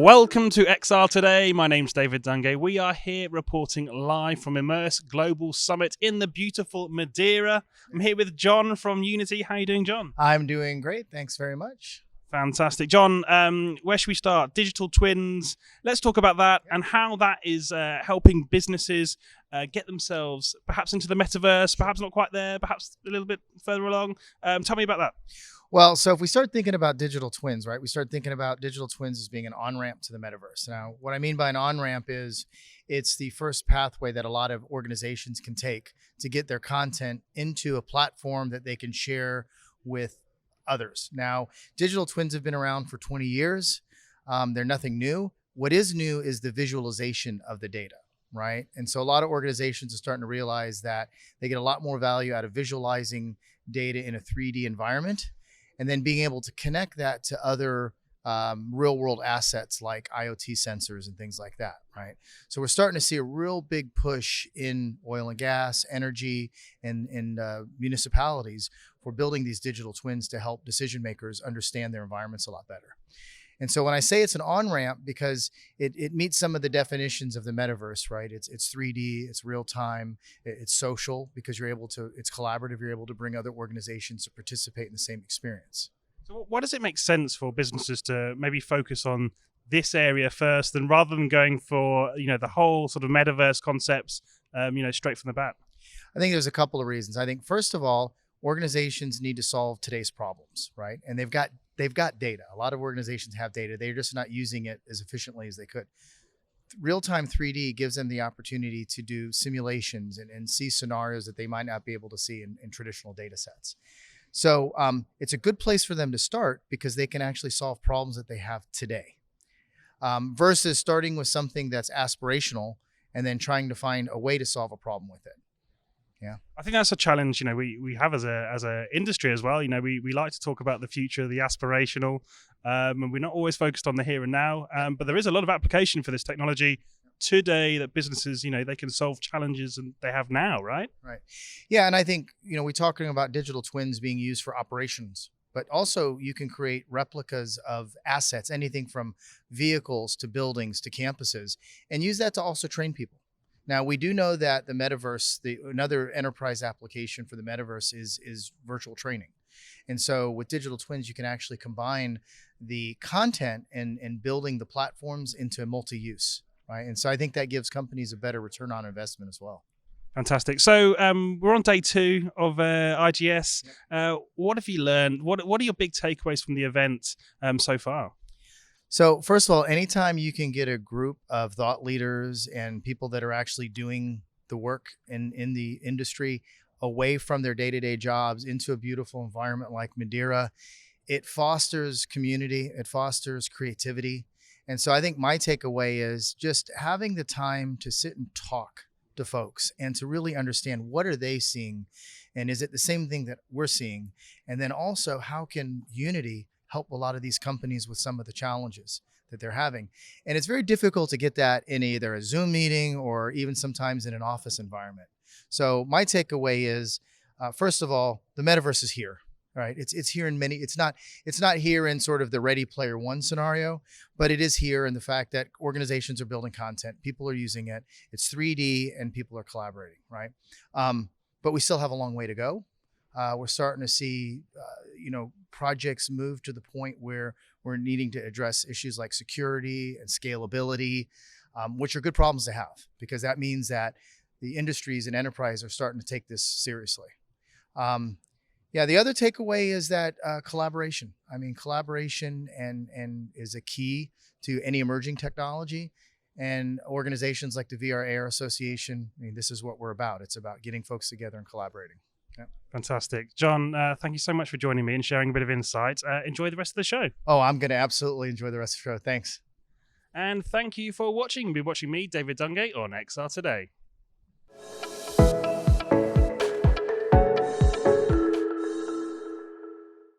Welcome to XR Today. My name's David Dungay. We are here reporting live from Immerse Global Summit in the beautiful Madeira. I'm here with John from Unity. How are you doing, John? I'm doing great. Thanks very much. Fantastic. John, where should we start? Digital twins. Let's talk about that and how that is helping businesses get themselves perhaps into the Metaverse, perhaps not quite there, perhaps a little bit further along. Tell me about that. Well, so if we start thinking about digital twins, right, we start thinking about digital twins as being an on-ramp to the metaverse. Now, what I mean by an on-ramp is it's the first pathway that a lot of organizations can take to get their content into a platform that they can share with others. Now, digital twins have been around for 20 years. They're nothing new. What is new is the visualization of the data, right? And so a lot of organizations are starting to realize that they get a lot more value out of visualizing data in a 3D environment, and then being able to connect that to other real world assets like IoT sensors and things like that, right? So we're starting to see a real big push in oil and gas, energy, and municipalities for building these digital twins to help decision makers understand their environments a lot better. And so when I say it's an on-ramp, because it meets some of the definitions of the metaverse, right? It's 3D, it's real time, it's social because it's collaborative, you're able to bring other organizations to participate in the same experience. So why does it make sense for businesses to maybe focus on this area first and rather than going for, the whole sort of metaverse concepts, straight from the bat? I think there's a couple of reasons. I think first of all, organizations need to solve today's problems, right? And they've got data. A lot of organizations have data. They're just not using it as efficiently as they could. Real-time 3D gives them the opportunity to do simulations and see scenarios that they might not be able to see in traditional data sets. So it's a good place for them to start because they can actually solve problems that they have today versus starting with something that's aspirational and then trying to find a way to solve a problem with it. Yeah, I think that's a challenge, we have as a industry as well. We like to talk about the future, the aspirational, and we're not always focused on the here and now. But there is a lot of application for this technology today that businesses, they can solve challenges and they have now, right? Right. Yeah, and I think, we're talking about digital twins being used for operations, but also you can create replicas of assets, anything from vehicles to buildings to campuses, and use that to also train people. Now, we do know that the metaverse, another enterprise application for the metaverse is virtual training. And so with digital twins, you can actually combine the content and building the platforms into multi-use, right? And so I think that gives companies a better return on investment as well. Fantastic. So we're on day 2 of IGS. What have you learned? What are your big takeaways from the event so far? So first of all, anytime you can get a group of thought leaders and people that are actually doing the work in the industry away from their day-to-day jobs into a beautiful environment like Madeira, it fosters community, it fosters creativity. And so I think my takeaway is just having the time to sit and talk to folks and to really understand what are they seeing and is it the same thing that we're seeing? And then also how can Unity help a lot of these companies with some of the challenges that they're having. And it's very difficult to get that in either a Zoom meeting or even sometimes in an office environment. So my takeaway is, first of all, the metaverse is here, right? It's here in many, it's not here in sort of the Ready Player One scenario, but it is here in the fact that organizations are building content, people are using it, it's 3D and people are collaborating, right? But we still have a long way to go. We're starting to see, projects move to the point where we're needing to address issues like security and scalability, which are good problems to have because that means that the industries and enterprise are starting to take this seriously. The other takeaway is that collaboration. I mean, collaboration and is a key to any emerging technology. And organizations like the VR Air Association, this is what we're about. It's about getting folks together and collaborating. Yeah. Fantastic. John, thank you so much for joining me and sharing a bit of insight. Enjoy the rest of the show. Oh, I'm going to absolutely enjoy the rest of the show. Thanks. And thank you for watching. You've been watching me, David Dungay, on XR Today.